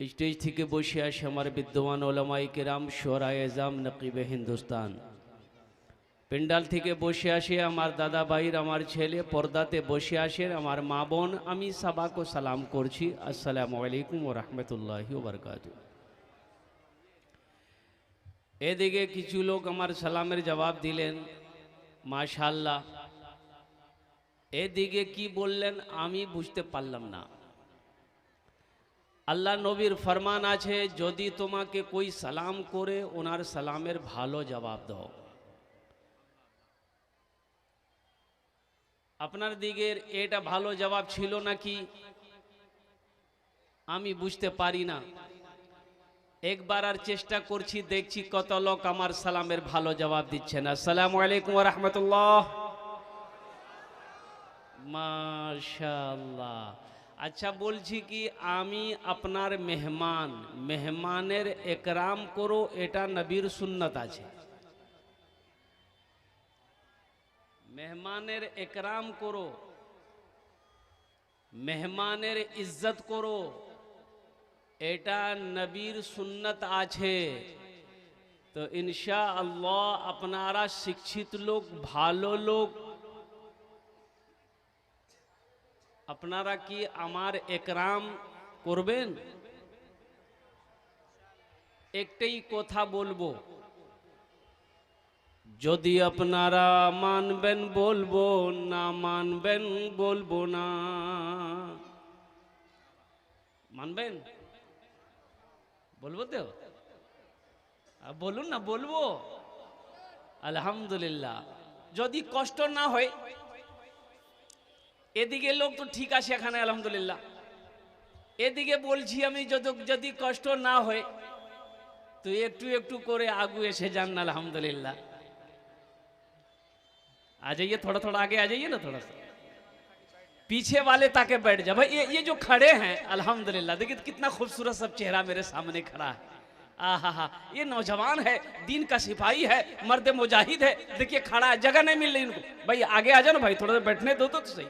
Stage থেকে বসে আসে আমার বিদ্যমান ওলামায়ে কেরাম শোরায়ে এজাম নকিবে হিন্দুস্তান পেন্ডাল থেকে বসে আসে আমার দাদা ভাইর আমার ছেলে পর্দাতে বসে আসেন আমার মা বোন আমি সবাইকে সালাম করছি আসসালামু আলাইকুম ওয়া রাহমাতুল্লাহি ওয়া বারাকাতুহু এদিকে কিছু লোক আমার সালামের জবাব দিলেন মাশাআল্লাহ এদিকে কি বললেন আমি বুঝতে পারলাম না আল্লাহ নবীর ফরমান আছে যদি তোমাকে কোই সালাম করে ওনার সালামের ভালো জবাব দাও আপনার দিকের এটা ভালো জবাব ছিল নাকি আমি বুঝতে পারি না একবার আর চেষ্টা করছি দেখছি কত লোক আমার সালামের ভালো জবাব দিচ্ছেন আসসালামু আলাইকুম ওয়া রাহমাতুল্লাহ মাশাআল্লাহ अच्छा बोलছি কি আমি আপনার মেহমান মেহমানের একরাম করো এটা নবীর সুন্নত আছে মেহমানের একরাম করো মেহমানের ইজ্জত করো এটা নবীর সুন্নত আছে তো ইনশাআল্লাহ আপনারা শিক্ষিত লোক ভালো লোক আপনারা কি আমার একরাম করবেন একটাই কথা বলবো যদি আপনারা মানবেন বলবো না মানবেন বলবো না মানবেন বলবো তো বলুন না বলবো আলহামদুলিল্লাহ যদি কষ্ট না হয় এদিকে লোক তো ঠিক আছে এখানে আলহামদুলিল্লাহ এদিকে বলছি আমি যদি কষ্ট না হয় তো একটু একটু করে আগু এসে যান না अल्हम्दुलिल्लाह आ जाइए थोड़ा थोड़ा आगे आ जाइए ना थोड़ा सा पीछे वाले ताके बैठ जाए भाई ये जो खड़े हैं अल्हम्दुलिल्लाह देखिए कितना खूबसूरत सब चेहरा मेरे सामने खड़ा है आहा ये नौजवान है दीन का सिपाही है मर्द मुजाहिद है देखिए खड़ा है जगह नहीं मिल रही इनको भाई आगे आ जाओ ना भाई थोड़ा सा बैठने दो तो सही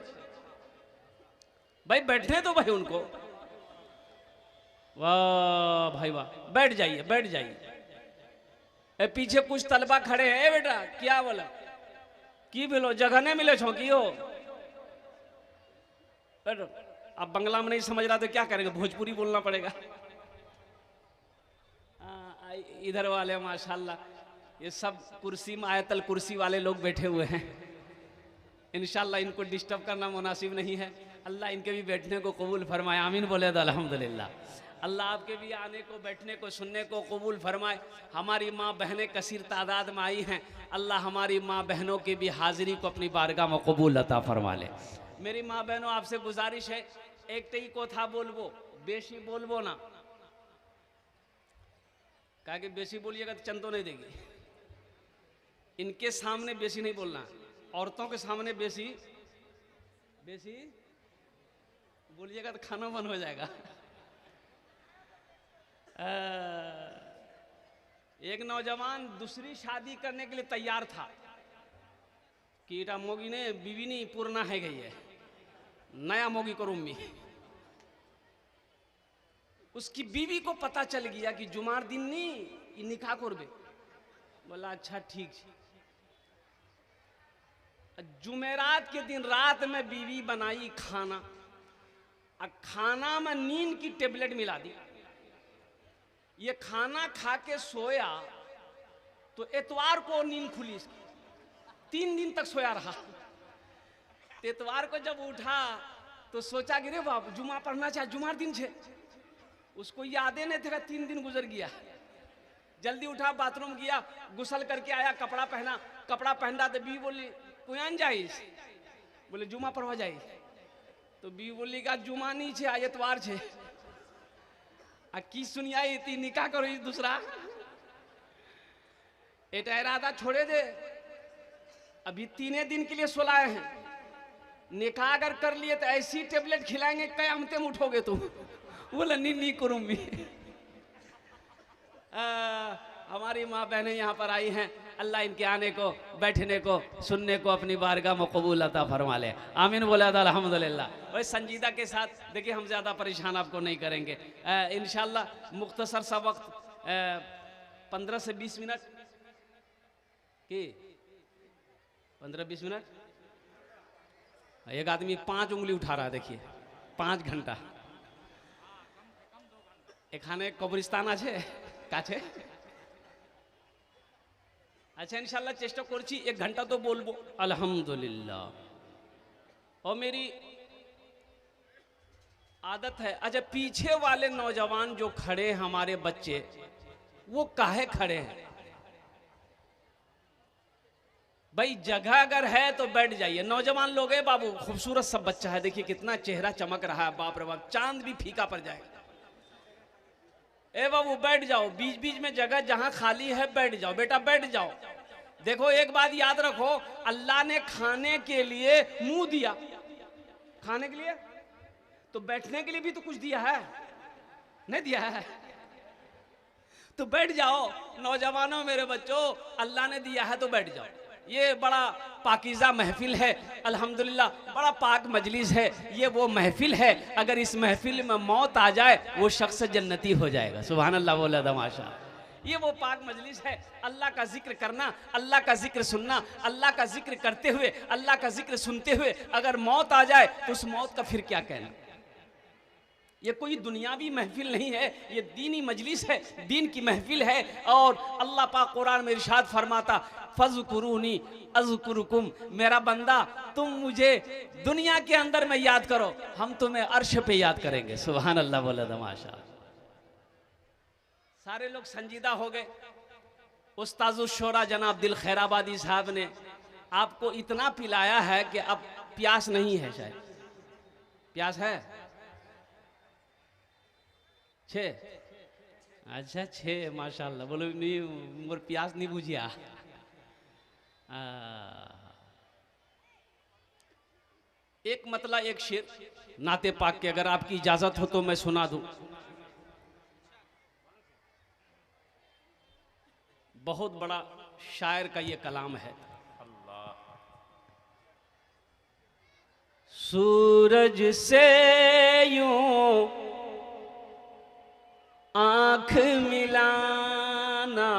भाई बैठने दो भाई उनको वाह भाई वाह बैठ जाइए पीछे कुछ तलबा खड़े हैं बेटा क्या बोला की बोलो जगह नहीं मिले छो की हो बैठो अब बंगला में नहीं समझ रहा तो क्या करेंगे भोजपुरी बोलना पड़ेगा इधर वाले माशाल्लाह ये सब कुर्सी में आयतल कुर्सी वाले लोग बैठे हुए हैं इंशाल्लाह इनको डिस्टर्ब करना मुनासिब नहीं है अल्लाह इनके भी बैठने को कबूल फरमाए आमीन बोले तो अल्हम्दुलिल्लाह अल्लाह आपके भी आने को बैठने को सुनने को कबूल फरमाए हमारी माँ बहनें कसीर तादाद में आई हैं अल्लाह हमारी माँ बहनों की भी हाजिरी को अपनी बारगाह में कबूल अता फरमा ले मेरी माँ बहनों आपसे गुजारिश है एक ही को था बोलबो बेशी बोलबो ना कहा कि बेशी बोलिएगा तो चंद तो नहीं देगी इनके सामने बेशी नहीं बोलना औरतों के सामने बेशी बेशी बोलिएगा तो खाना बंद हो जाएगा एक नौजवान दूसरी शादी करने के लिए तैयार था कि इटा मोगी ने बीवी नहीं पुरना है गई है नया मोगी करूँ मी। उसकी बीवी को पता चल गया कि जुमार दिन नहीं निकाह करबे। बोला अच्छा ठीक है। जुमेरात के दिन रात में बीवी बनाई खाना, खाना में नींद की टेबलेट मिला दी। ये खाना खा के सोया तो एतवार को नींद खुली इसकी, 3 दिन तक सोया रहा। एतवार को जब उठा तो सोचा कि रे बाप जुमा पढ़ना चाहिए, जुमार दिन छे। उसको यादें नहीं थे, 3 दिन गुजर गया। जल्दी उठा, बाथरूम गया, गुसल करके आया, कपड़ा पहना। कपड़ा पहना तो बीवी बोली कुयान जाइस, बोले जुमा पढ़वा जाइए। तो बीवी बोली का जुमा नहीं छे, आज एतवार छे। आ की सुनियाई थी निकाह करो इस दूसरा एटा इरादा छोड़े दे। अभी 3 दिन के लिए सुलाए हैं, निकाह अगर कर लिए तो ऐसी टेबलेट खिलाएंगे कयामते में उठोगे तुम। बोला नहीं करूंगी। हमारी माँ बहनें यहाँ पर आई हैं, अल्लाह इनके आने को, बैठने को, सुनने को अपनी बारगाह में कबूल अता फरमा ले। आमीन बोला था अल्हम्दुलिल्लाह। वही संजीदा के साथ देखिए, हम ज़्यादा परेशान आपको नहीं करेंगे इंशाल्लाह। मुख्तसर सा वक्त 15 से 20 मिनट की 15-20 मिनट। एक आदमी 5 उंगली उठा रहा है, देखिए 5 घंटा। एखाने कब्रिस्तान आछे काछे। अच्छा इंशाल्लाह चेष्टा करছি 1 घंटा तो बोलबो अल्हम्दुलिल्लाह। और मेरी आदत है। अच्छा पीछे वाले नौजवान जो खड़े हमारे बच्चे, वो काहे खड़े हैं भाई? जगह अगर है तो बैठ जाइए। नौजवान लोग है बाबू, खूबसूरत सब बच्चा है, देखिए कितना चेहरा चमक रहा है, बाप रे बाप, चांद भी फीका पड़ जाएगा। ए बाबू बैठ जाओ, बीच बीच में जगह जहां खाली है बैठ जाओ, बेटा बैठ जाओ। देखो एक बात याद रखो, अल्लाह ने खाने के लिए मुंह दिया, खाने के लिए तो बैठने के लिए भी तो कुछ दिया है, नहीं दिया है? तो बैठ जाओ नौजवानों, मेरे बच्चों, अल्लाह ने दिया है तो बैठ जाओ। ये बड़ा पाकीज़ा महफिल है अल्हम्दुलिल्लाह, बड़ा पाक मजलिस है। ये वो महफिल है, अगर इस महफिल में मौत आ जाए वो शख्स जन्नती हो जाएगा। सुभान अल्लाह बोला तमाशा। ये वो पाक मजलिस है, अल्लाह का जिक्र करना, अल्लाह का जिक्र सुनना, अल्लाह का जिक्र करते हुए, अल्लाह का जिक्र सुनते हुए अगर मौत आ जाए तो उस मौत का फिर क्या कहना। ये कोई दुनियावी महफिल नहीं है, ये दीनी मजलिस है, दीन की महफिल है। और अल्लाह पाक कुरान में इरशाद फरमाता, फज़कुरूनी अज़कुरुकुम, मेरा बंदा तुम मुझे दुनिया के अंदर में याद करो, हम तुम्हें अर्श पे याद करेंगे। सुभान अल्लाह बोला तमाशा। सारे लोग संजीदा हो गए। उस्ताजुल शोरा जनाब दिल खैराबादी साहब ने आपको इतना पिलाया है कि अब प्यास नहीं है। शायद प्यास है 6, अच्छा 6 माशाल्लाह। बोलो नहीं मोर प्यास नहीं बुझिया। एक मतलब एक शेर नाते पाक के, अगर आपकी इजाजत हो तो मैं सुना दूं। बहुत बड़ा शायर का ये कलाम है। सूरज से यूं आंख मिलाना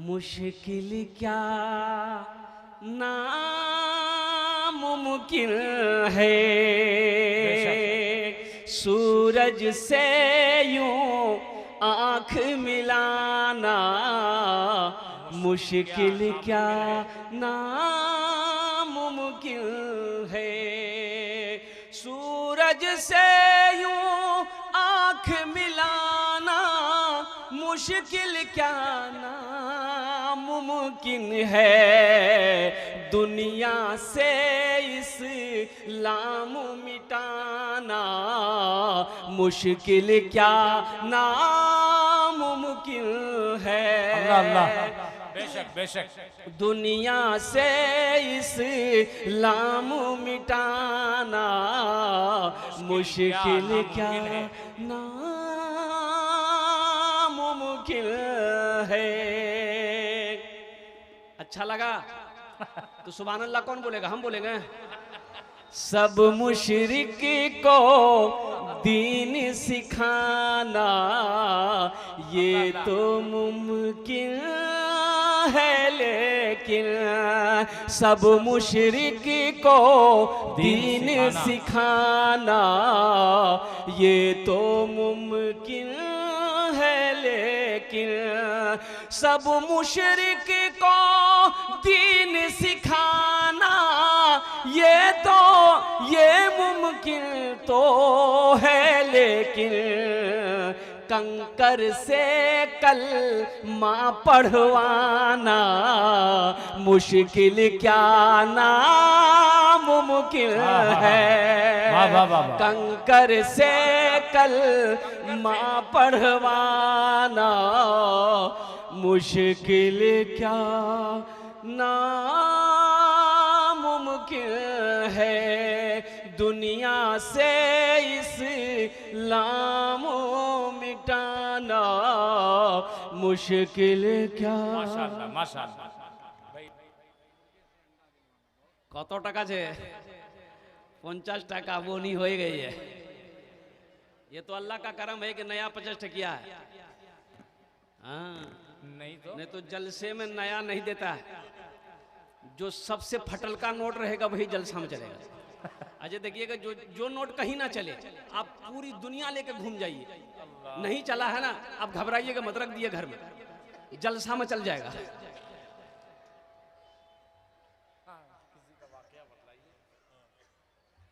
मुश्किल क्या नामुमकिन है। सूरज से यूं आंख मिलाना मुश्किल क्या नामुमकिन है। सूरज से यूं आंख मिलाना मुश्किल क्या नामुमकिन है। दुनिया से इस्लाम मिटाना मुश्किल क्या नामुमकिन है। अल्लाह बेशक बेशक। दुनिया से इस्लाम मिटाना मुश्किल क्या नामुमकिन है। अच्छा लगा तो सुभान अल्लाह कौन बोलेगा? हम बोलेंगे। सब मुशरिक को दीन सिखाना ये तो मुमकिन है, लेकिन सब मुशरिक को दीन सिखाना ये तो मुमकिन है, लेकिन सब मुशरिक को दीन सिखाना ये मुमकिन तो है, लेकिन कंकर से कलमा पढ़वाना मुश्किल क्या नामुमकिन है। कंकर से कलमा पढ़वाना मुश्किल क्या नामुमकिन है। दुनिया से इस्लाम मिटाना मुश्किल क्या। माशाअल्लाह माशाअल्लाह। কত টাকা আছে? 50 টাকা बोनी हो गई है। ये तो अल्लाह का करम है कि नया 50 टकिया है। हाँ नहीं तो जलसे में नया नहीं देता है। जो सबसे फटल का नोट रहेगा वही जलसा में चलेगा। अजय देखिएगा जो नोट कहीं ना चले, आप पूरी दुनिया लेके घूम जाइए, नहीं चला है ना, आप घबराइएगा मत, रख दिए घर में, जलसा में चल जाएगा।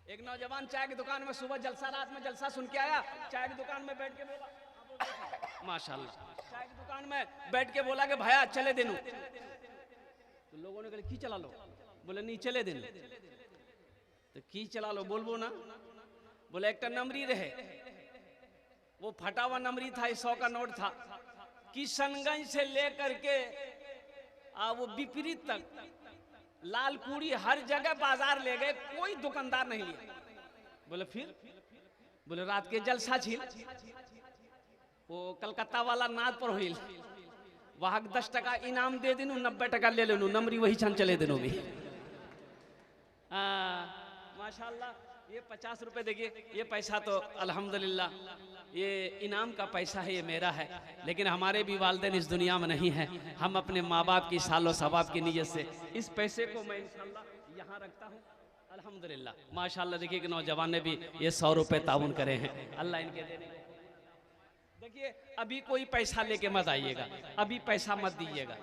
एक नौजवान चाय की दुकान में सुबह जलसा, रात में जलसा सुन के आया, चाय की दुकान में बैठ के बोला, माशाल्लाह, चाय की दुकान में बैठ के बोला कि भैया चले देनू। तो लोगों ने कहा की चला लो? बोले नहीं चले देनू। तो की चला लो बोलबो ना? बोले एक नमरी रहे, वो फटा हुआ नमरी था, 100 का नोट था। किशनगंज से लेकर के वो विपरीत तक लाल कुड़ी हर जगह बाजार ले गए, कोई दुकानदार नहीं लिया। बोले फिर? बोले रात के जलसा छील, वो कलकत्ता वाला नाद पर हुई, वहां 10 टका इनाम दे देनू, 90 टका ले लेनू, नमरी वही छन चले देनू भी। माशाल्लाह, ये 50 रुपए देखिए, ये पैसा तो अल्हम्दुलिल्लाह ये इनाम का पैसा है, ये मेरा है, लेकिन हमारे भी वालिदैन इस दुनिया में नहीं है। हम अपने माँ बाप की सालो सवाब की नीयत से इस पैसे को मैं इंशाल्लाह यहाँ रखता हूँ। अल्हम्दुलिल्लाह माशाल्लाह। देखिए कि नौजवान ने भी ये 100 रुपए ताउन करे हैं, अल्लाह इनके देने। देखिए अभी कोई पैसा लेके मत आइएगा, अभी पैसा मत दीजिएगा,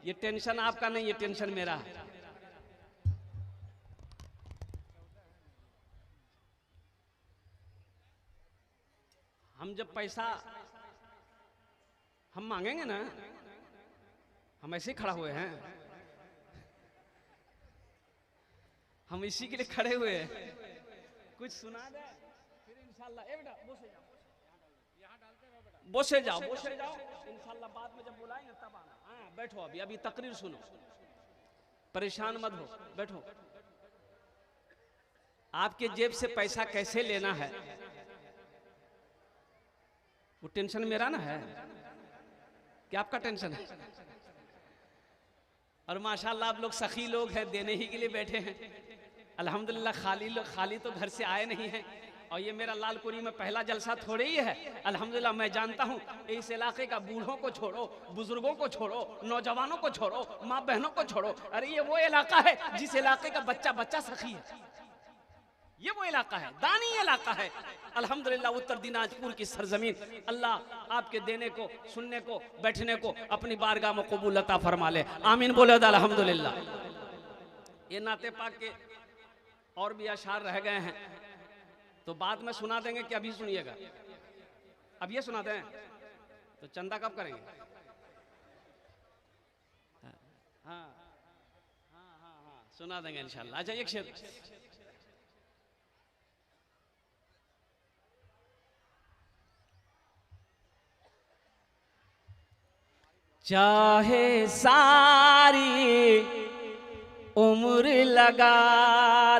ये टेंशन आपका नहीं, ये टेंशन मेरा है। हम जब पैसा हम मांगेंगे ना, हम ऐसे खड़ा हुए हैं, हम इसी के लिए खड़े हुए हैं। कुछ सुना दे फिर इंशाल्लाह। बेटा बोसे जाओ इंशाल्लाह, बाद में जब बुलाएंगे तब आना। हाँ बैठो, अभी तकरीर सुनो, परेशान मत हो, बैठो। आपके जेब से पैसा कैसे लेना है वो टेंशन मेरा ना है, क्या आपका टेंशन है? और माशाल्लाह आप लोग सखी लोग हैं, देने ही के लिए बैठे हैं। अल्हम्दुलिल्लाह खाली तो घर से आए नहीं हैं। और ये मेरा लालकुरी में पहला जलसा थोड़े ही है। अल्हम्दुलिल्लाह मैं जानता हूँ इस इलाके का बूढ़ों को छोड़ो, बुजुर्गों को छोड़ो, नौजवानों को छोड़ो, माँ बहनों को छोड़ो, अरे ये वो इलाका है जिस इलाके का बच्चा सखी है। ये वो इलाका है, दानी इलाका है। अल्हम्दुलिल्लाह उत्तर दिनाजपुर की सरजमीन, अल्लाह आपके देने को, सुनने को, बैठने को अपनी बारगाह में कबूल अता फरमा ले। आमीन बोले अल्हम्दुलिल्लाह। ये नाते पाक के और भी अशार रह गए हैं तो बाद में सुना देंगे कि अभी सुनिएगा? अब ये सुनाते हैं तो चंदा कब करेंगे? हाँ सुना देंगे इंशाल्लाह। अच्छा एक शेर चाहे सारी उम्र लगा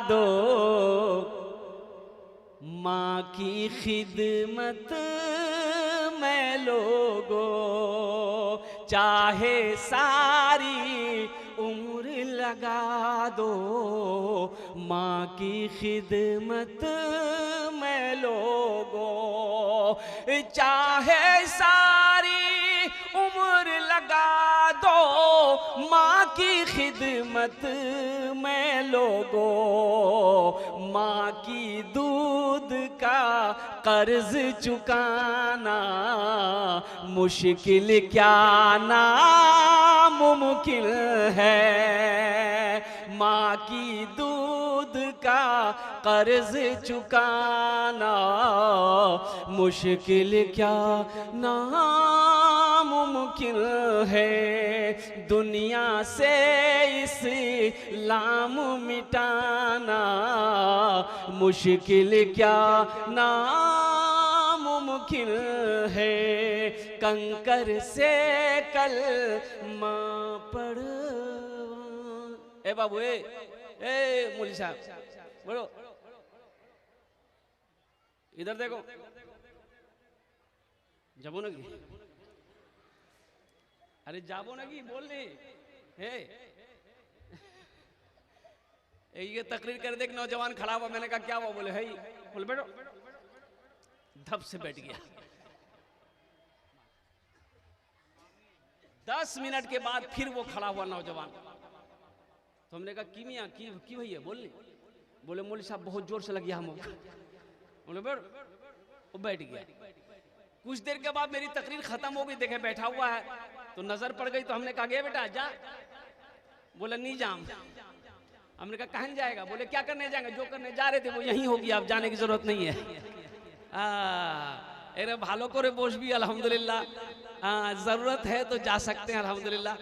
दो माँ की खिदमत में लोगो, चाहे सारी उम्र लगा दो, माँ की खिदमत में लोगों। चाहे सारी उम्र लगा दो, माँ की खिदमत में लोगों। माँ की दूध का कर्ज चुकाना मुश्किल क्या नामुमकिन है। माँ की दूध का कर्ज चुकाना मुश्किल क्या नामुमकिन है। दुनिया से इस्लाम मिटाना मुश्किल क्या नामुमकिन है। कंकर से कल माँ पढ़। ए बाबू, ए मौलवी साहब, बोलो इधर देखो। जाबो नगी, अरे जाबो नगी, बोल रही है। ये तकरीर कर दे, नौजवान खड़ा हुआ। मैंने कहा क्या हुआ? बोले है, बोले बैठो। धप से बैठ गया। 10 मिनट के बाद फिर वो खड़ा हुआ नौजवान। तो हमने कहा की मियाँ की भैया बोल। बोले मौलवी साहब बहुत जोर से लग गया हमको। बोले बैठ। वो बैठ गया। कुछ देर के बाद मेरी तकरीर खत्म हो गई, देखे बैठा हुआ है तो नजर पड़ गई। तो हमने कहा गया बेटा जा। बोला नहीं जाम। हमने कहा कहाँ जाएगा? बोले क्या करने जाएंगे? जो करने जा रहे थे वो यहीं होगी, आप जाने की जरूरत नहीं है। अरे भालो को रे बोझ भी अल्हम्दुलिल्लाह, जरूरत है तो जा सकते हैं अल्हम्दुलिल्लाह।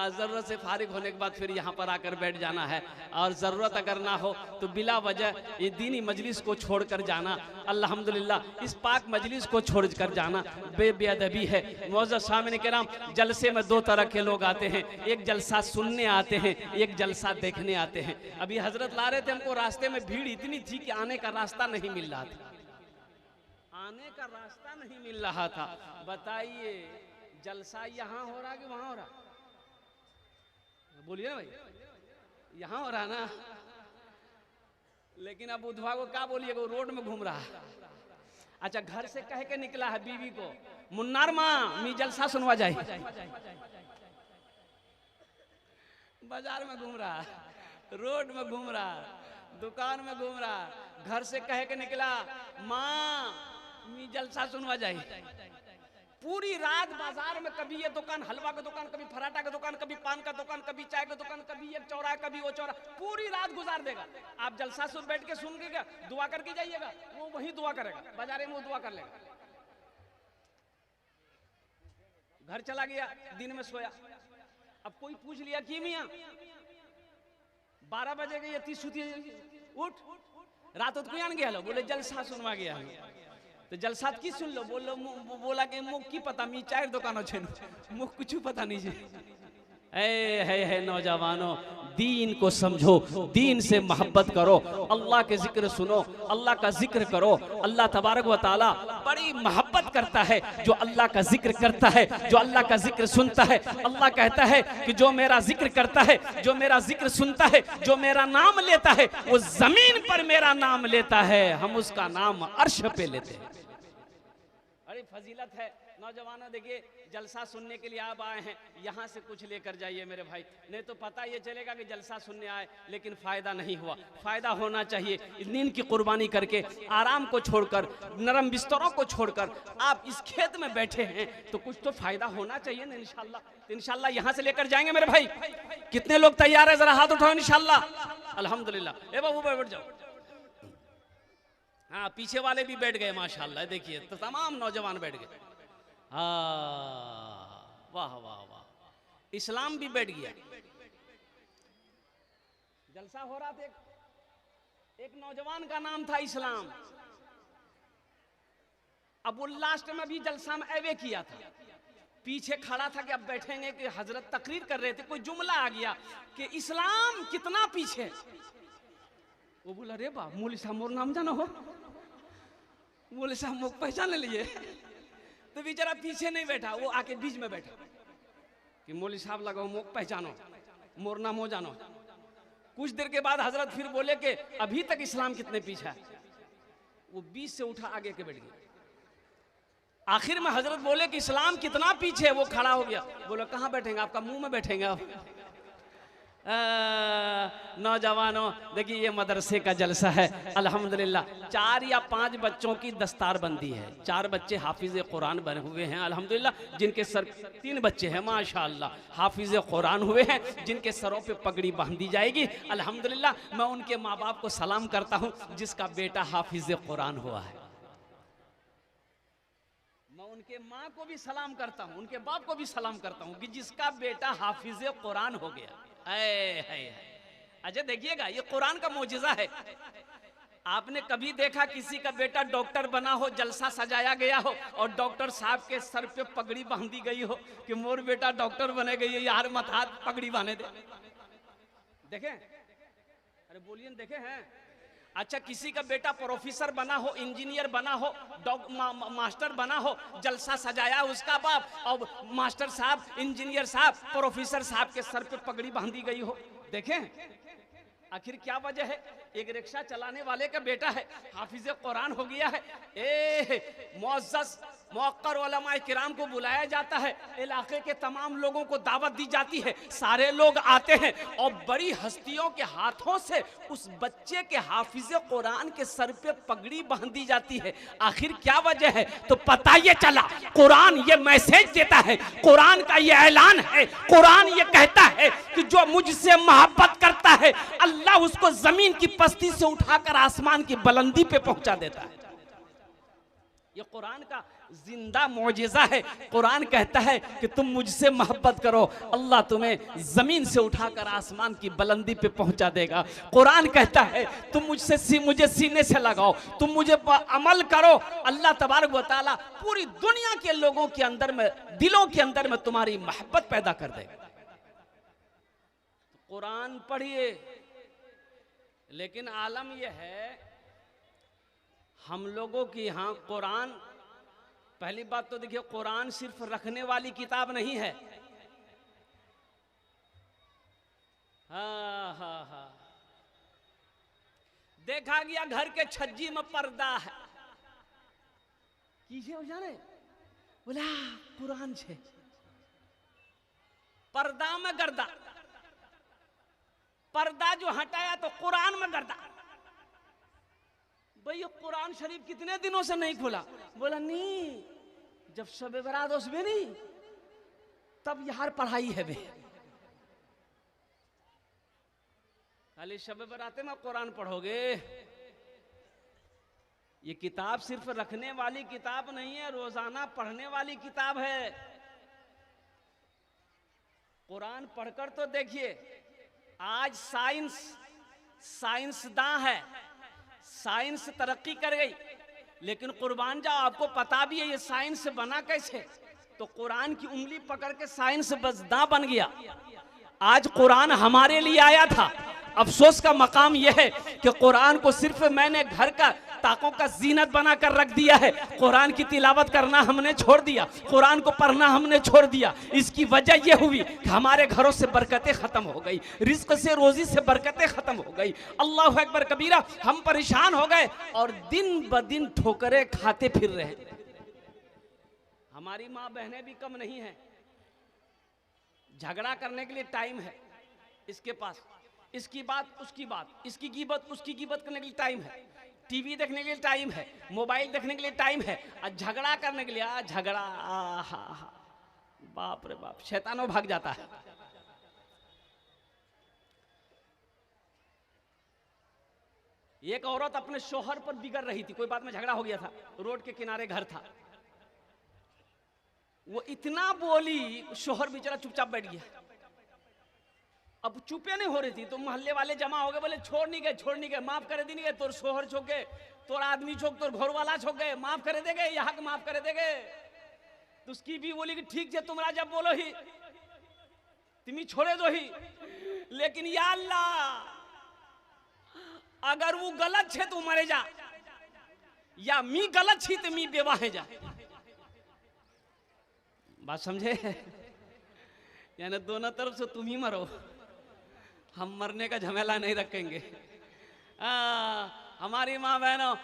ज़रूरत से फारिग होने के बाद फिर यहाँ पर आकर बैठ जाना है। और ज़रूरत अगर ना हो तो बिला वजह ये दीनी मजलिस को छोड़कर जाना, अल्हम्दुलिल्लाह इस पाक मजलिस को छोड़कर जाना बेअदबी है। मौजूद सामने के नाम, जलसे में 2 तरह के लोग आते हैं, एक जलसा सुनने आते हैं, एक जलसा देखने आते हैं। अभी हजरत ला रहे थे हमको, रास्ते में भीड़ इतनी थी कि आने का रास्ता नहीं मिल रहा था। आने का रास्ता नहीं मिल रहा था। बताइए जलसा यहाँ हो रहा कि वहाँ हो रहा? बोलिए ना भाई, यहाँ हो रहा ना। लेकिन अब बुधवा को क्या बोलिएगा, वो रोड में घूम रहा है। अच्छा, घर से कह के निकला है बीवी को, मुन्नार माँ मी जलसा सुनवा जाए। बाजार में घूम रहा, रोड में घूम रहा, दुकान में घूम रहा। घर से कह के निकला माँ मी जलसा सुनवा जाए। पूरी रात बाजार में कभी ये दुकान हलवा का दुकान, कभी पराठा का दुकान, कभी पान का दुकान, कभी चाय का दुकान, कभी एक चौराहा, कभी वो चौराहा, पूरी रात गुजार देगा। आप जलसा सुन बैठ के सुन के दुआ करके जाइएगा, वो वही दुआ करेगा, बाजारे में वो दुआ कर लेगा। घर चला गया, दिन में सोया। अब कोई पूछ लिया कि मियां 12 बजे गई, 30 सुती उठ, रात को आन गया लो। बोले जलसा सुनवा गया। तो जलसा की सुन लो। बोला कि मुख की पता, मी 4 दुकानों छे, मुख कुछ पता नहीं है। नौजवानों, दीन को समझो, दीन से मोहब्बत करो, अल्लाह के जिक्र सुनो, अल्लाह का जिक्र करो। अल्लाह तबारक व तआला बड़ी मोहब्बत करता है जो अल्लाह का जिक्र करता है, जो अल्लाह का जिक्र सुनता है। अल्लाह कहता है कि जो मेरा जिक्र करता है, जो मेरा जिक्र सुनता है, जो मेरा नाम लेता है, वो जमीन पर मेरा नाम लेता है, हम उसका नाम अर्श पे लेते हैं। बड़ी फजीलत है। नौजवानों देखिए, जलसा सुनने के लिए आप आए हैं, यहाँ से कुछ लेकर जाइए मेरे भाई, नहीं तो पता ये चलेगा कि जलसा सुनने आए लेकिन फ़ायदा नहीं हुआ। फ़ायदा होना चाहिए। नींद की कुर्बानी करके, आराम को छोड़कर, नरम बिस्तरों को छोड़कर आप इस खेत में बैठे हैं तो कुछ तो फ़ायदा होना चाहिए ना इंशाल्लाह। तो इंशाल्लाह यहाँ से लेकर जाएंगे मेरे भाई। कितने लोग तैयार है? ज़रा हाथ उठाओ इंशाल्लाह। अल्हम्दुलिल्लाह। ए बाबू बैठ जाओ। हाँ, पीछे वाले भी बैठ गए माशाल्लाह। देखिए तो तमाम नौजवान बैठ गए। वाह वाह वाह। इस्लाम भी बैठ गया। जलसा हो रहा था, एक नौजवान का नाम था इस्लाम। अब वो लास्ट में भी जलसा में ऐवे किया था, पीछे खड़ा था कि अब बैठेंगे कि हजरत तकरीर कर रहे थे, कोई जुमला आ गया कि इस्लाम कितना पीछे। वो बोला रे बा मौलवी साहब मोर नाम जाना हो, मौलवी साहब मुझे पहचान लिए। तो बेचारा पीछे नहीं बैठा, वो आके बीच में बैठा। कि मौलवी साहब लगाओ मुख पहचानो, मोर नाम हो जानो। कुछ देर के बाद हजरत फिर बोले कि अभी तक इस्लाम कितने पीछे है। वो 20 से उठा आगे के बैठ गए। आखिर में हजरत बोले कि इस्लाम कितना पीछे है। वो खड़ा हो गया, बोला कहाँ बैठेंगे, आपका मुंह में बैठेंगे आप। नौजवानों देखिए ये मदरसे का जलसा है अल्हम्दुलिल्लाह। 4 या 5 बच्चों की दस्तार बंदी है। 4 बच्चे हाफिज कुरान बने हुए हैं अल्हम्दुलिल्लाह, जिनके सर 3 बच्चे हैं माशाअल्लाह हाफिज कुरान हुए हैं, जिनके सरों पे पगड़ी बांधी जाएगी अल्हम्दुलिल्लाह। मैं उनके माँ बाप को सलाम करता हूँ जिसका बेटा हाफिज कुरान हुआ है। मैं उनके माँ को भी सलाम करता हूँ, उनके बाप को भी सलाम करता हूँ कि जिसका बेटा हाफिज कुरान हो गया। अच्छा देखिएगा ये कुरान का मोजिज़ा है। आपने कभी देखा किसी का बेटा डॉक्टर बना हो, जलसा सजाया गया हो और डॉक्टर साहब के सर पे पगड़ी बांधी गई हो कि मोर बेटा डॉक्टर बने गई है, यार मत हाथ पगड़ी बांधे दे। देखें, अरे बोलिए देखे हैं। अच्छा किसी का बेटा प्रोफेसर बना हो, इंजीनियर बना हो, मास्टर बना हो, जलसा सजाया उसका बाप और मास्टर साहब, इंजीनियर साहब, प्रोफेसर साहब के सर पे पगड़ी बांधी गई हो। देखें आखिर क्या वजह है। एक रिक्शा चलाने वाले का बेटा है, हाफिज कुरान हो गया है। मुअज़्ज़ज़ मुअक्कर उलमाए किराम को बुलाया जाता है, इलाके के तमाम लोगों को दावत दी जाती है, सारे लोग आते हैं और बड़ी हस्तियों के हाथों से उस बच्चे के हाफिज कुरान के सर पे पगड़ी बांधी जाती है। आखिर क्या वजह है, तो पता ये चला कुरान ये मैसेज देता है, कुरान का ये ऐलान है, कुरान ये कहता है कि जो मुझसे मोहब्बत करता है अल्लाह उसको जमीन की पस्ती से उठाकर आसमान की बुलंदी पे पहुंचा देता है। ये कुरान का जिंदा मौजिज़ा है। कुरान कहता है कि तुम मुझसे मोहब्बत करो, अल्लाह तुम्हें जमीन से उठाकर आसमान की बुलंदी पे पहुंचा देगा। कुरान कहता है तुम मुझे सीने से लगाओ, तुम मुझे अमल करो, अल्लाह तबारक व तआला पूरी दुनिया के लोगों के अंदर में, दिलों के अंदर में तुम्हारी मोहब्बत पैदा कर देगा। कुरान पढ़िए। लेकिन आलम यह है हम लोगों की यहाँ कुरान, पहली बात तो देखिए कुरान सिर्फ रखने वाली किताब नहीं है। हाँ देखा गया घर के छज्जी में पर्दा है, कीजिए हो जाने बोला कुरान छे, पर्दा में गर्दा, पर्दा जो हटाया तो कुरान में गर्दा। भाई ये कुरान शरीफ कितने दिनों से नहीं खुला, बोला नहीं जब शब बरात उसमें नहीं तब यार पढ़ाई है बे। खाली शब बराते में कुरान पढ़ोगे। ये किताब सिर्फ रखने वाली किताब नहीं है, रोजाना पढ़ने वाली किताब है। कुरान पढ़कर तो देखिए, आज साइंसदां है, साइंस तरक्की कर गई, लेकिन कुर्बान जाओ आपको पता भी है ये साइंस बना कैसे। तो कुरान की उंगली पकड़ के साइंस बसदा बन गया। आज कुरान हमारे लिए आया था। अफसोस का मकाम यह है कि कुरान को सिर्फ मैंने घर का ताकों का जीनत बनाकर रख दिया है। कुरान की तिलावत करना हमने छोड़ दिया, कुरान को पढ़ना हमने छोड़ दिया। इसकी वजह यह हुई कि हमारे घरों से बरकतें खत्म हो गई, रिज्क से रोजी से बरकतें खत्म हो गई। अल्लाह अकबर कबीरा, हम परेशान हो गए और दिन ब दिन ठोकरें खाते फिर रहे हैं। हमारी माँ बहनें भी कम नहीं है, झगड़ा करने के लिए टाइम है इसके पास, इसकी बात उसकी बात, इसकी गिबत उसकी गिबत करने के लिए टाइम है, टीवी देखने के लिए टाइम है, मोबाइल देखने के लिए टाइम है, और झगड़ा करने के लिए झगड़ा बाप रे बाप, शैतानों भाग जाता है। एक औरत अपने शोहर पर बिगड़ रही थी, कोई बात में झगड़ा हो गया था, रोड के किनारे घर था, वो इतना बोली शोहर बेचारा चुपचाप बैठ गया। अब चुपे नहीं हो रही थी तो मोहल्ले वाले जमा हो गए, बोले छोड़ नहीं गए, माफ करे दी नहीं गए, तोर शोहर छोक गए, तोर आदमी छोक, तोर घर वाला छोक गए, माफ करे देगे, यहाँ के माफ करे देगे। तो उसकी भी बोली कि ठीक है तुमरा जब बोलो ही तुम्हें छोड़े दो ही, लेकिन या अल्लाह अगर वो गलत छे तो मरे जा, या मी गलत छी तो मी बेवाहे जा। बात समझे। यानी दोनों तरफ से तुम ही मरो, हम मरने का झमेला नहीं रखेंगे। हमारी माँ बहनों,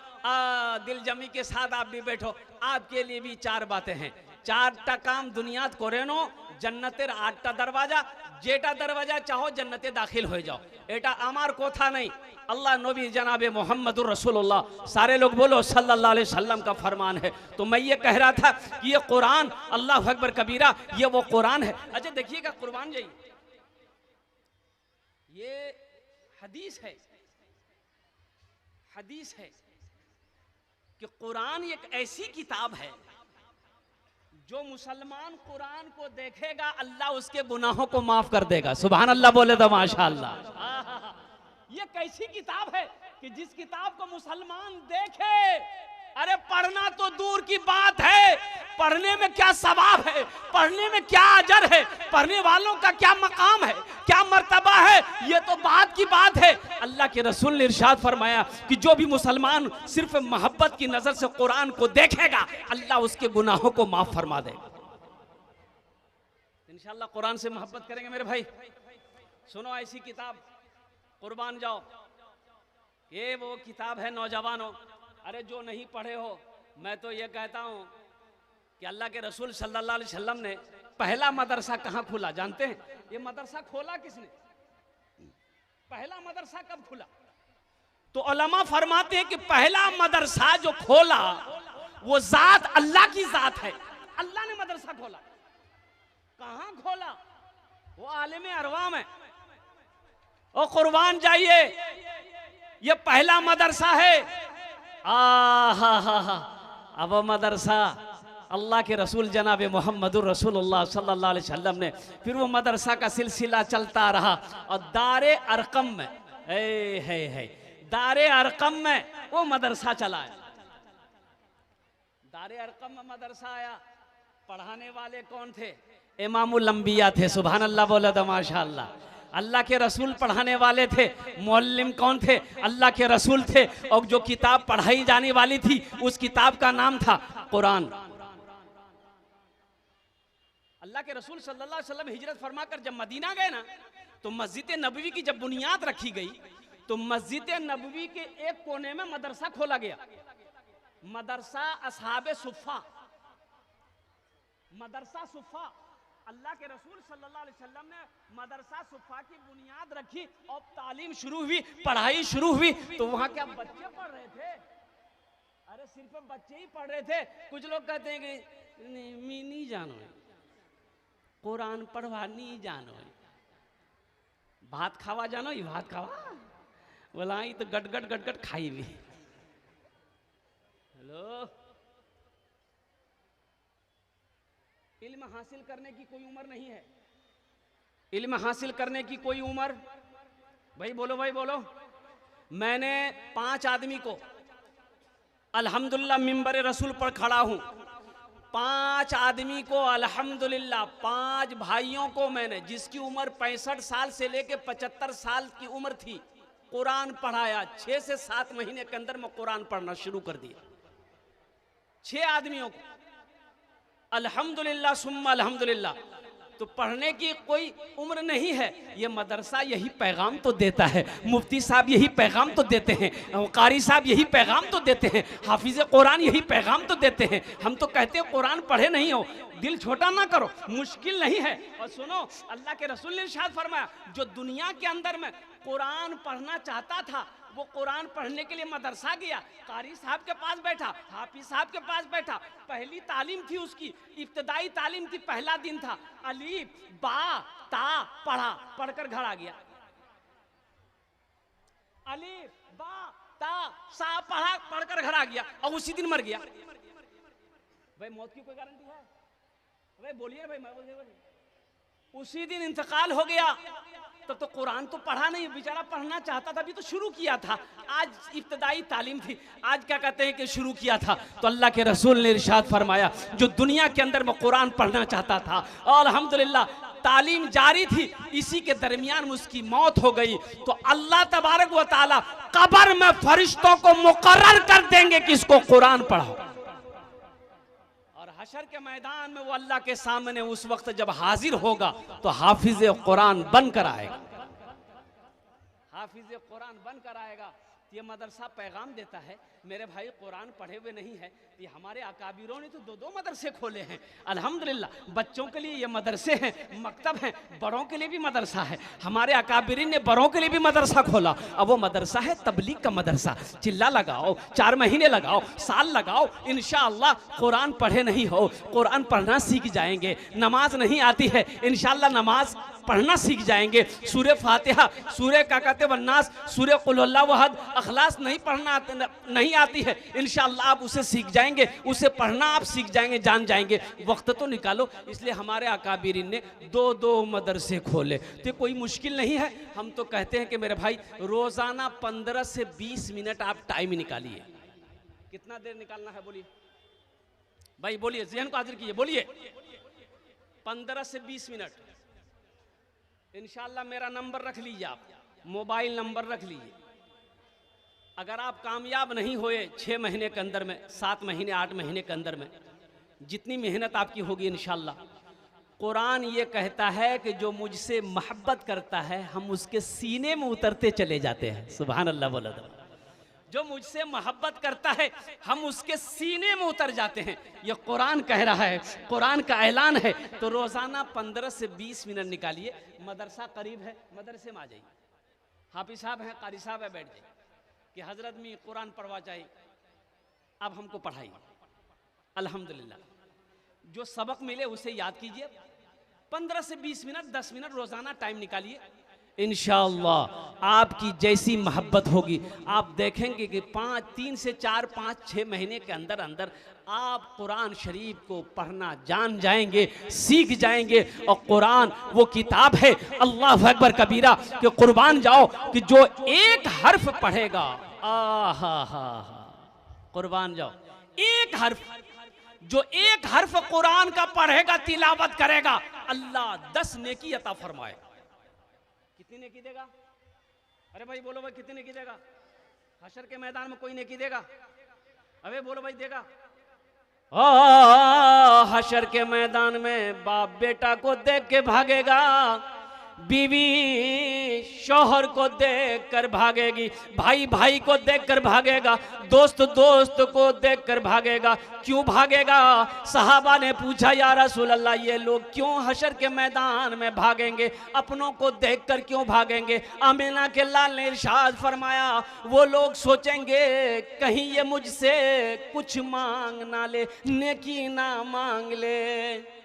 दिल जमी के साथ आप भी बैठो। आपके लिए भी 4 बातें हैं। 4टा काम दुनियात कोरेनो, जन्नतेर 8टा दरवाजा, जेटा दरवाजा चाहो जन्नते दाखिल हो जाओ। एटा आमार कोथा नहीं, अल्लाह नबी जनाबे मोहम्मदुर रसूलुल्लाह, सारे लोग बोलो सल्लल्लाहु अलैहि वसल्लम का फरमान है। तो मैं ये कह रहा था कि ये कुरान, अल्लाह अकबर कबीरा, ये वो कुरान है। अच्छा देखिएगा कुर्बान जाइए, ये हदीस है, हदीस है कि कुरान एक ऐसी किताब है जो मुसलमान कुरान को देखेगा अल्लाह उसके गुनाहों को माफ कर देगा। सुभान अल्लाह बोले तो माशाअल्लाह। ये कैसी किताब है कि जिस किताब को मुसलमान देखे, अरे पढ़ना तो दूर की बात है, पढ़ने में क्या सवाब है, पढ़ने में क्या अजर है, पढ़ने वालों का क्या मकाम है, क्या मर्तबा है, ये तो बात की बात है। अल्लाह के रसूल ने इरशाद फरमाया कि जो भी मुसलमान सिर्फ मोहब्बत की नजर से कुरान को देखेगा अल्लाह उसके गुनाहों को माफ फरमा देगा। इंशाअल्लाह कुरान से मोहब्बत करेंगे मेरे भाई। सुनो ऐसी किताब, कुर्बान जाओ, ये वो किताब है नौजवानों। अरे जो नहीं पढ़े हो, मैं तो ये कहता हूं कि अल्लाह के रसूल सल्लल्लाहु अलैहि वसल्लम ने पहला मदरसा कहां खोला जानते हैं? ये मदरसा खोला किसने? पहला मदरसा कब खुला? तो उलमा फरमाते हैं कि पहला मदरसा जो खोला वो जात अल्लाह की जात है। अल्लाह ने मदरसा खोला। कहां खोला? वो आलिम अरवा में। ओ कुर्बान जाइए, ये पहला मदरसा है। अब वो मदरसा अल्लाह के रसूल जनाब मोहम्मदुर रसूलुल्लाह सल्लल्लाहु अलैहि वसल्लम ने, फिर वो मदरसा का सिलसिला चलता रहा और दारे अरकम में, दारे अरकम में वो मदरसा चला है। दारे अरकम में मदरसा आया। पढ़ाने वाले कौन थे? इमामुल अंबिया थे। सुभान अल्लाह बोला तो माशाअल्लाह। अल्लाह के रसूल पढ़ाने वाले थे। मुअल्लिम कौन थे? अल्लाह के रसूल थे। और जो किताब पढ़ाई जाने वाली थी उस किताब का नाम था कुरान। अल्लाह के रसूल सल्लल्लाहु अलैहि वसल्लम हिजरत फरमा कर जब मदीना गए ना, तो मस्जिद नबवी की जब बुनियाद रखी गई तो मस्जिद नबवी के एक कोने में मदरसा खोला गया, मदरसा असहाबे सुफ़ा। मदरसा सुफ़ा, अल्लाह के रसूल सल्लल्लाहु अलैहि वसल्लम ने मदरसा सुफ़ा की बुनियाद रखी और तालीम शुरू हुई, पढ़ाई शुरू हुई। तो वहां क्या बच्चे पढ़ रहे थे? अरे सिर्फ बच्चे ही पढ़ रहे थे। कुछ लोग कहते हैं कि नहीं जानो कुरान पढ़वा नहीं जानो, भात खावा जानो, ये भात खावा बोला ही तो गटगट गटगट खाई भी। हेलो, इल्म हासिल करने की कोई उम्र नहीं है। इल्म हासिल करने की कोई उम्र, भाई बोलो, भाई बोलो। मैंने 5 आदमी को अल्हम्दुलिल्लाह मिंबर रसूल पर खड़ा हूं, 5 आदमी को अल्हम्दुलिल्लाह, 5 भाइयों को मैंने, जिसकी उम्र 65 साल से लेके 75 साल की उम्र थी, कुरान पढ़ाया। 6 से 7 महीने के अंदर मैं कुरान पढ़ना शुरू कर दिया। 6 आदमियों को अल्हम्दुलिल्लाह सुम्मा अल्हम्दुलिल्लाह। तो पढ़ने की कोई उम्र नहीं है। ये मदरसा यही पैगाम तो देता है, मुफ्ती साहब यही पैगाम तो देते हैं, कारी साहब यही पैगाम तो देते हैं, हाफिज कुरान यही पैगाम तो देते हैं। हम तो कहते हैं कुरान पढ़े नहीं हो, दिल छोटा ना करो, मुश्किल नहीं है। और सुनो, अल्लाह के रसूल ने इरशाद फरमाया, जो दुनिया के अंदर में कुरान पढ़ना चाहता था वो कुरान पढ़ने के लिए मदरसा गया, कारी साहब के पास बैठा, हाफिज साहब के पास बैठा। पहली तालीम थी उसकी, इब्तदाई तालीम थी, पहला दिन था, अलीफ बा ता पढ़ा, पढ़कर घर आ गया। अलीफ बा ता सा पढ़ा, पढ़कर घर आ गया और उसी दिन मर गया। भाई मौत की कोई गारंटी है? भाई बोलिए भाई, मैं बोलिए, उसी दिन इंतकाल हो गया। तब तो कुरान तो पढ़ा नहीं, बेचारा पढ़ना चाहता था, अभी तो शुरू किया था। आज इब्तदाई तालीम थी, आज क्या कहते हैं कि शुरू किया था। तो अल्लाह के रसूल ने इरशाद फरमाया, जो दुनिया के अंदर में कुरान पढ़ना चाहता था और अल्हम्दुलिल्लाह तालीम जारी थी, इसी के दरमियान उसकी मौत हो गई। तो अल्लाह तबारक व तआला कब्र में फरिश्तों को मुकर्रर कर देंगे कि इसको कुरान पढ़ाओ। और हशर के मैदान में वो अल्लाह के सामने उस वक्त जब हाजिर होगा तो हाफिज कुरान बनकर आएगा, हाफिज कुरान बनकर आएगा। ये मदरसा पैगाम देता है मेरे भाई कुरान पढ़े हुए नहीं है, ये हमारे अकाबिरों ने तो दो दो मदरसे खोले हैं। अल्हम्दुलिल्लाह बच्चों के लिए ये मदरसे हैं, मकतब हैं, बड़ों के लिए भी मदरसा है। हमारे अकाबिरीन ने बड़ों के लिए भी मदरसा खोला। अब वो मदरसा है तबलीग का मदरसा। चिल्ला लगाओ, 4 महीने लगाओ, साल लगाओ, इंशाअल्लाह कुरान पढ़े नहीं हो, कुरान पढ़ना सीख जाएंगे। नमाज नहीं आती है, इंशाअल्लाह नमाज पढ़ना सीख जाएंगे। सूरह फातिहा, सूरह क्या कहते हैं वन्नास, सूरह कुल हुवल्लाहु अहद, अखलास नहीं पढ़ना नहीं आती है, इंशाअल्लाह आप उसे सीख जाएंगे, उसे पढ़ना आप सीख जाएंगे, जान जाएंगे। वक्त तो निकालो। इसलिए हमारे अकाबिरीन ने 2-2 मदरसे खोले, तो कोई मुश्किल नहीं है। हम तो कहते हैं कि मेरे भाई रोजाना 15 से 20 मिनट आप टाइम निकालिए। कितना देर निकालना है बोलिए भाई, बोलिए, ज़हन को हाजिर कीजिए, बोलिए। 15 से 20 मिनट इंशाअल्लाह। मेरा नंबर रख लीजिए, आप मोबाइल नंबर रख लीजिए। अगर आप कामयाब नहीं हुए 6 महीने के अंदर में, 7 महीने 8 महीने के अंदर में, जितनी मेहनत आपकी होगी इंशाअल्लाह, कुरान ये कहता है कि जो मुझसे मोहब्बत करता है हम उसके सीने में उतरते चले जाते हैं। सुभान अल्लाह बोला था। जो मुझसे मोहब्बत करता है हम उसके सीने में उतर जाते हैं। ये कुरान कह रहा है, कुरान का ऐलान है। तो रोजाना 15 से 20 मिनट निकालिए। मदरसा करीब है, मदरसे में आ जाइए। हाफिज साहब हैं, कारी साहब है, बैठ जाइए कि हजरत में कुरान पढ़वा चाहिए, अब हमको पढ़ाइए। अल्हम्दुलिल्लाह जो सबक मिले उसे याद कीजिए। 15 से 20 मिनट, 10 मिनट रोजाना टाइम निकालिए। इंशाअल्लाह आपकी जैसी मोहब्बत होगी, आप देखेंगे कि 3 से 4, 5, 6 महीने के अंदर अंदर आप कुरान शरीफ को पढ़ना जान जाएंगे, सीख जाएंगे। और कुरान वो किताब है, अल्लाह अकबर कबीरा, कि कुर्बान जाओ कि जो एक हर्फ पढ़ेगा, कुर्बान जाओ, एक हर्फ, जो एक हर्फ कुरान का पढ़ेगा, तिलावत करेगा, अल्लाह 10 नेकी अता फरमाएगा। कितनी नेकी देगा? अरे भाई बोलो भाई, कितनी नेकी देगा? हशर के मैदान में कोई नेकी देगा? अबे बोलो भाई, देगा? हशर के मैदान में बाप बेटा को देख के भागेगा, बीवी शौहर को देख कर भागेगी, भाई भाई को देख कर भागेगा, दोस्त दोस्त को देख कर भागेगा। क्यों भागेगा? सहाबा ने पूछा, या रसूल अल्लाह ये लोग क्यों हशर के मैदान में भागेंगे, अपनों को देख कर क्यों भागेंगे? आमिना के लाल ने इरशाद फरमाया, वो लोग सोचेंगे कहीं ये मुझसे कुछ मांग ना ले, नेकी ना मांग ले,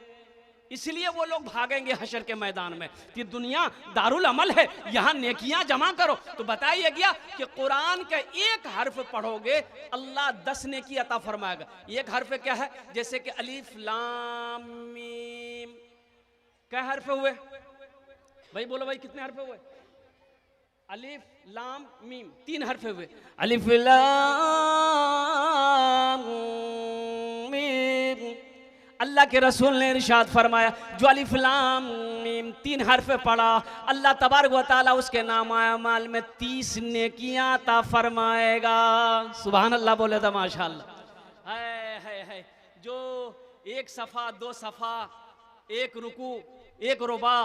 इसलिए वो लोग भागेंगे हशर के मैदान में। कि दुनिया दारुल अमल है, यहाँ नेकियां जमा करो। तो बताइए गया कि कुरान का एक हर्फ पढ़ोगे अल्लाह 10 नेकी अता फरमाएगा। एक हर्फ क्या है? जैसे कि अलिफ लाम मीम, क्या हर्फ हुए भाई? बोलो भाई, कितने हर्फ हुए? अलिफ लाम मीम 3 हर्फ हुए। अलिफ लाम मीम, अल्लाह के रसूल ने इरशाद फरमाया, जो अलिफ लाम मीम 3 हर्फ पढ़ा, अल्लाह तबारक व तआला उसके नाम अमाल में 30 नेकियां अता फरमाएगा। सुभान अल्लाह बोले तो माशाअल्लाह। है जो 1 सफ़ा 2 सफ़ा, 1 रुकू 1 रुबा,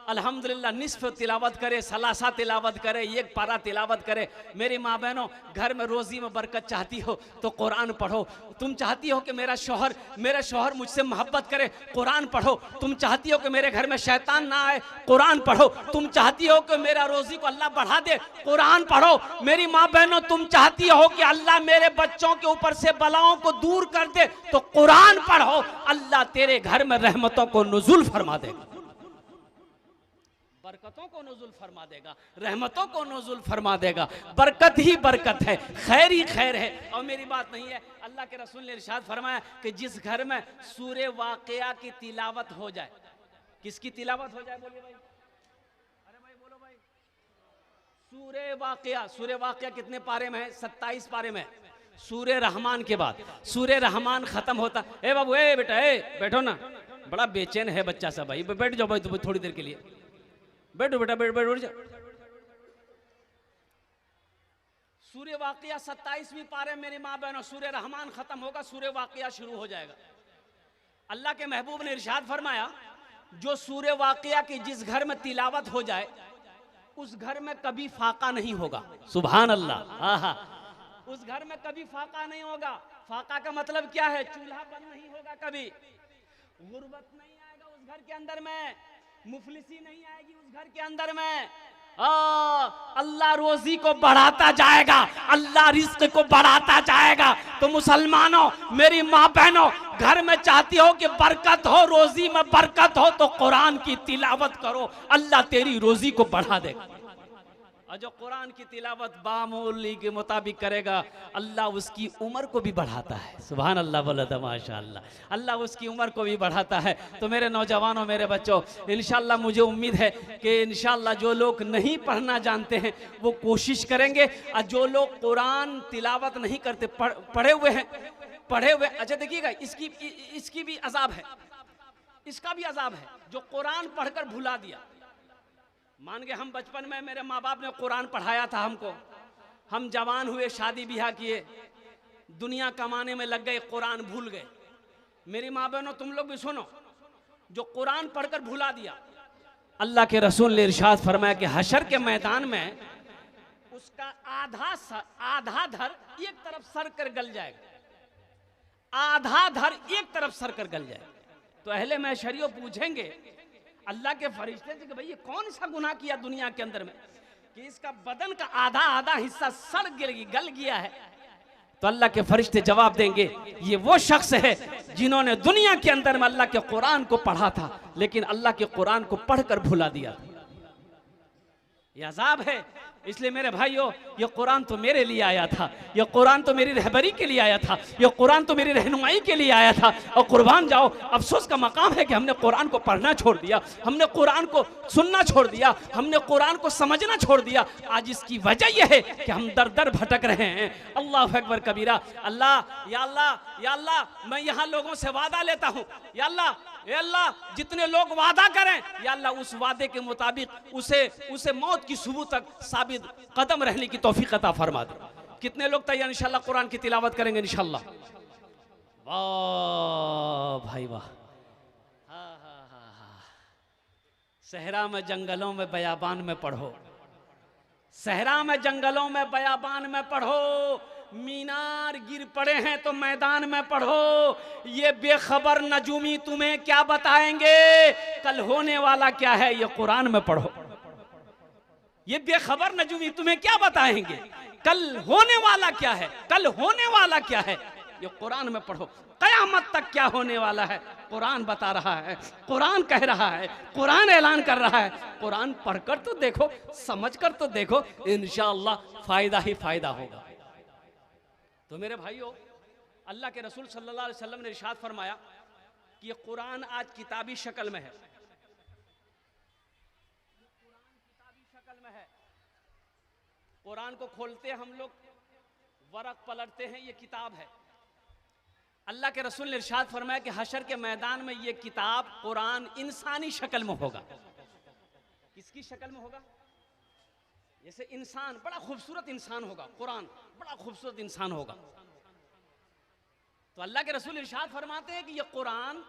अल्हम्दुलिल्लाह निस्फ तिलावत करे, सलासा तिलावत करे, 1 पारा तिलावत करे। मेरी माँ बहनों, घर में रोज़ी में बरकत चाहती हो तो कुरान पढ़ो। तुम चाहती हो कि मेरा शौहर मुझसे मोहब्बत करे, कुरान पढ़ो। तुम चाहती हो कि मेरे घर में शैतान ना आए, कुरान पढ़ो। तुम चाहती हो कि मेरा रोज़ी को अल्लाह बढ़ा दे, कुरान पढ़ो। मेरी माँ बहनों, तुम चाहती हो कि अल्लाह मेरे बच्चों के ऊपर से बलाओं को दूर कर दे, तो कुरान पढ़ो। अल्लाह तेरे घर में रहमतों को नुज़ुल फरमा देगा, बरकतों को नुज़ुल फरमा देगा, रहमतों को नुज़ुल फरमा देगा। बरकत ही बरकत है, खैर ही खैर है। और मेरी बात नहीं है, अल्लाह के रसूल ने इरशाद फरमाया कि जिस घर में सूरे वाक़िया की तिलावत हो जाए, किसकी तिलावत हो जाए? बोलिए भाई, अरे भाई बोलो भाई। सूरे वाक़िया कितने पारे में है? 27 पारे में। सूरे रहमान के बाद सूरे रहमान खत्म होता। ए बाबू, ए बेटा, ए बैठो ना, बड़ा बेचैन है बच्चा सा भाई, बैठ जाओ भाई तुम थोड़ी देर के लिए, बैठो बेटा, बैठ जाओ। सूर्य वाक़िया 27वीं पारे, मेरी माँ बहनों, सूर्य रहमान खत्म होगा, सूर्य वाक़िया शुरू हो जाएगा। अल्लाह के महबूब ने इरशाद फरमाया, जो सूरे वाक़िया की जिस घर में तिलावत हो जाए उस घर में कभी फाका नहीं होगा। सुभान अल्लाह। आहा, उस घर में कभी फाका नहीं होगा। फाका का मतलब क्या है? चूल्हा बंद नहीं होगा कभी, गुर्बत नहीं आएगा उस घर के अंदर में, मुफलिसी नहीं आएगी उस घर के अंदर में। अल्लाह रोजी को बढ़ाता जाएगा, अल्लाह रिस्क को बढ़ाता जाएगा। तो मुसलमानों, मेरी माँ बहनों, घर में चाहती हो कि बरकत हो, रोजी में बरकत हो, तो कुरान की तिलावत करो, अल्लाह तेरी रोजी को बढ़ा देगा। और जो कुरान की तिलावत बामूली के मुताबिक करेगा, अल्लाह उसकी उम्र को भी बढ़ाता है। सुभान अल्लाह, बोला था माशाअल्लाह। अल्लाह उसकी उम्र को भी बढ़ाता है। तो मेरे नौजवानों, मेरे बच्चों, इंशाअल्लाह मुझे उम्मीद है कि इंशाअल्लाह जो लोग नहीं पढ़ना जानते हैं वो कोशिश करेंगे, और जो लोग कुरान तिलावत नहीं करते, पढ़े हुए, अच्छा देखिएगा, इसकी भी अजाब है, इसका भी अजाब है। जो कुरान पढ़कर भुला दिया, मान के हम बचपन में मेरे माँ बाप ने कुरान पढ़ाया था हमको, हम जवान हुए, शादी ब्याह किए, दुनिया कमाने में लग गए, कुरान भूल गए। मेरी माँ बहनों, तुम लोग भी सुनो, जो कुरान पढ़कर भुला दिया, अल्लाह के रसूल ने इरशाद फरमाया कि हशर के मैदान में उसका आधा धर एक तरफ सर कर गल जाएगा, आधा धर एक तरफ सर कर गल जाएगा। तो अहले महशरियों पूछेंगे अल्लाह के फरिश्ते से कि भाई ये कौन सा गुनाह किया दुनिया के अंदर में कि इसका बदन का आधा हिस्सा सड़ गल गया है। तो अल्लाह के फरिश्ते जवाब देंगे, ये वो शख्स है जिन्होंने दुनिया के अंदर में अल्लाह के कुरान को पढ़ा था, लेकिन अल्लाह के कुरान को पढ़कर भुला दिया। ये अजाब है। इसलिए मेरे भाइयों, ये कुरान तो मेरे लिए आया था, ये कुरान तो मेरी रहबरी के लिए आया था, ये कुरान तो मेरी रहनुमाई के लिए आया था। और कुर्बान जाओ, अफसोस का मकाम है कि हमने कुरान को पढ़ना छोड़ दिया, हमने कुरान को सुनना छोड़ दिया, हमने कुरान को समझना छोड़ दिया। आज इसकी वजह यह है कि हम दर दर भटक रहे हैं। अल्लाह अकबर कबीरा। अल्लाह, या अल्लाह, या अल्लाह, मैं यहाँ लोगों से वादा लेता हूँ, या अल्लाह, जितने लोग वादा करें, या अल्लाह उस वादे के मुताबिक उसे मौत की सुबह तक साबित कदम रहने की तौफीक अता फरमा दे। कितने लोग तैयार इंशाल्लाह कुरान की तिलावत करेंगे इंशाल्लाह? वाह भाई वाह। सहरा में जंगलों में बयाबान में पढ़ो, सहरा में जंगलों में बयाबान में पढ़ो, मीनार गिर पड़े हैं तो मैदान में पढ़ो। ये बेखबर नजूमी तुम्हें क्या बताएंगे, कल होने वाला क्या है ये कुरान में पढ़ो। ये बेखबर नजूमी तुम्हें क्या बताएंगे, कल होने वाला क्या है, कल होने वाला क्या है ये कुरान में पढ़ो। कयामत तक क्या होने वाला है कुरान बता रहा है, कुरान कह रहा है, कुरान ऐलान कर रहा है। कुरान पढ़कर तो देखो, समझकर तो देखो, इंशाअल्लाह फायदा ही फायदा होगा। तो मेरे भाइयों, अल्लाह के रसूल सल्लल्लाहु अलैहि वसल्लम ने इरशाद फरमाया कि ये कुरान आज किताबी शक्ल में है, कुरान को खोलते हैं हम लोग, वरक पलटते हैं, ये किताब है। अल्लाह के रसूल ने इरशाद फरमाया कि हशर के मैदान में ये किताब कुरान इंसानी शक्ल में होगा। किसकी शक्ल में होगा? जैसे इंसान, बड़ा खूबसूरत इंसान होगा, कुरान बड़ा खूबसूरत इंसान होगा। तो अल्लाह के रसूल इरशाद फरमाते हैं कि ये कुरान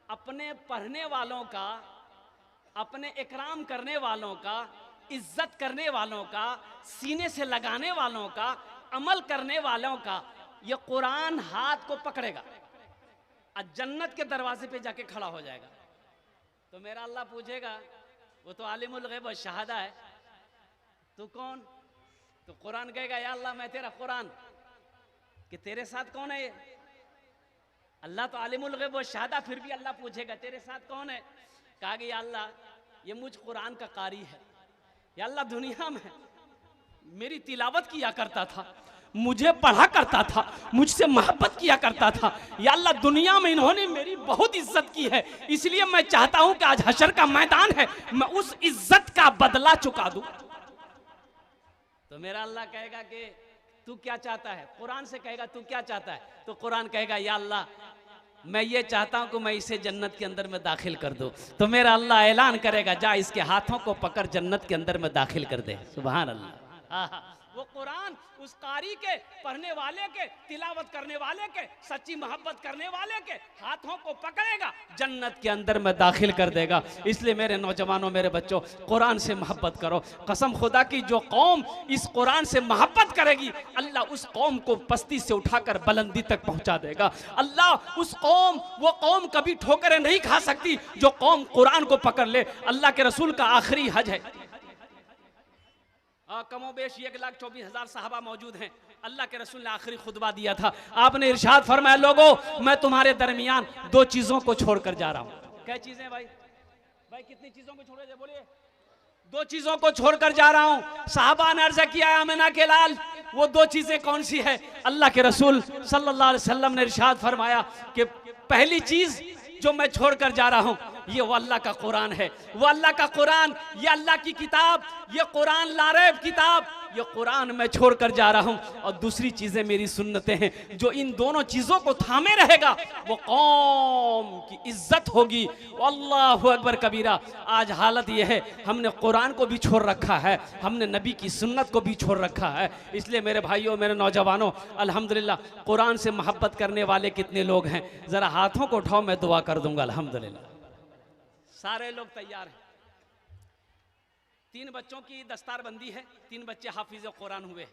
अपने पढ़ने वालों का, अपने इकराम करने वालों का, इज्जत करने वालों का, सीने से लगाने वालों का, अमल करने वालों का, ये कुरान हाथ को पकड़ेगा और जन्नत के दरवाजे पे जाके खड़ा हो जाएगा। तो मेरा अल्लाह पूछेगा, वो तो आलिमुल गैब व शहादा है, तू कौन? तो कुरान कहेगा, या अल्लाह मैं तेरा कुरान, कि तेरे साथ कौन है ये? अल्लाह तो आलिमुल गैब व शहादा, फिर भी अल्लाह पूछेगा तेरे साथ कौन है? कहा कि या अल्लाह ये मुझ कुरान का कारी है, या अल्लाह दुनिया में मेरी तिलावत किया करता था, मुझे पढ़ा करता था, मुझसे मोहब्बत किया करता था, या अल्लाह दुनिया में इन्होंने मेरी बहुत इज्जत की है, इसलिए मैं चाहता हूं कि आज हशर का मैदान है, मैं उस इज्जत का बदला चुका दूं। तो मेरा अल्लाह कहेगा कि तू क्या चाहता है? कुरान से कहेगा तू क्या चाहता है? तो कुरान कहेगा, या अल्लाह मैं ये चाहता हूं कि मैं इसे जन्नत के अंदर में दाखिल कर दूं। तो मेरा अल्लाह ऐलान करेगा, जा इसके हाथों को पकड़ जन्नत के अंदर में दाखिल कर दे। सुभान अल्लाह। वो कुरान उस कारी के, पढ़ने वाले के, तिलावत करने वाले के, सच्ची मोहब्बत करने वाले के हाथों को पकड़ेगा, जन्नत के अंदर में दाखिल कर देगा। इसलिए मेरे नौजवानों, मेरे बच्चों, कुरान से मोहब्बत करो। कसम खुदा की, जो कौम इस कुरान से मोहब्बत करेगी, अल्लाह उस कौम को पस्ती से उठाकर बुलंदी तक पहुंचा देगा। अल्लाह उस कौम, वो कौम कभी ठोकरें नहीं खा सकती जो कौम कुरान को पकड़ ले। अल्लाह के रसूल का आखिरी हज है, कमोबेश 1,24,000 साहबा मौजूद हैं। अल्लाह के रसूल ने आखिरी खुतबा दिया था, आपने इरशाद फरमाया, लोगों मैं तुम्हारे दरमियान दो चीजों को छोड़कर जा रहा हूं। क्या चीजें भाई? भाई कितनी चीजों को छोड़, बोलिए। दो चीजों को छोड़कर जा रहा हूं। साहबा ने अर्ज किया, आमिना के लाल, वो दो चीजें कौन सी है? अल्लाह के रसूल सल्लल्लाहु अलैहि वसल्लम ने इरशाद फरमाया कि पहली चीज जो मैं छोड़कर जा रहा हूं, ये वो अल्लाह का कुरान है। वो अल्लाह का कुरान, ये अल्लाह की किताब, ये कुरान लारैब किताब, ये कुरान मैं छोड़कर जा रहा हूं। और दूसरी चीजें मेरी सुन्नतें हैं। जो इन दोनों चीजों को थामे रहेगा, वो कौम की इज्जत होगी। अल्लाहु अकबर कबीरा। आज हालत ये है, हमने कुरान को भी छोड़ रखा है, हमने नबी की सुन्नत को भी छोड़ रखा है। इसलिए मेरे भाइयों, मेरे नौजवानों, अल्हम्दुलिल्लाह कुरान से मोहब्बत करने वाले कितने लोग हैं? जरा हाथों को उठाओ, मैं दुआ कर दूंगा। अल्हम्दुलिल्लाह सारे लोग तैयार हैं। 3 बच्चों की दस्तारबंदी है, 3 बच्चे हाफिज कुरान हुए।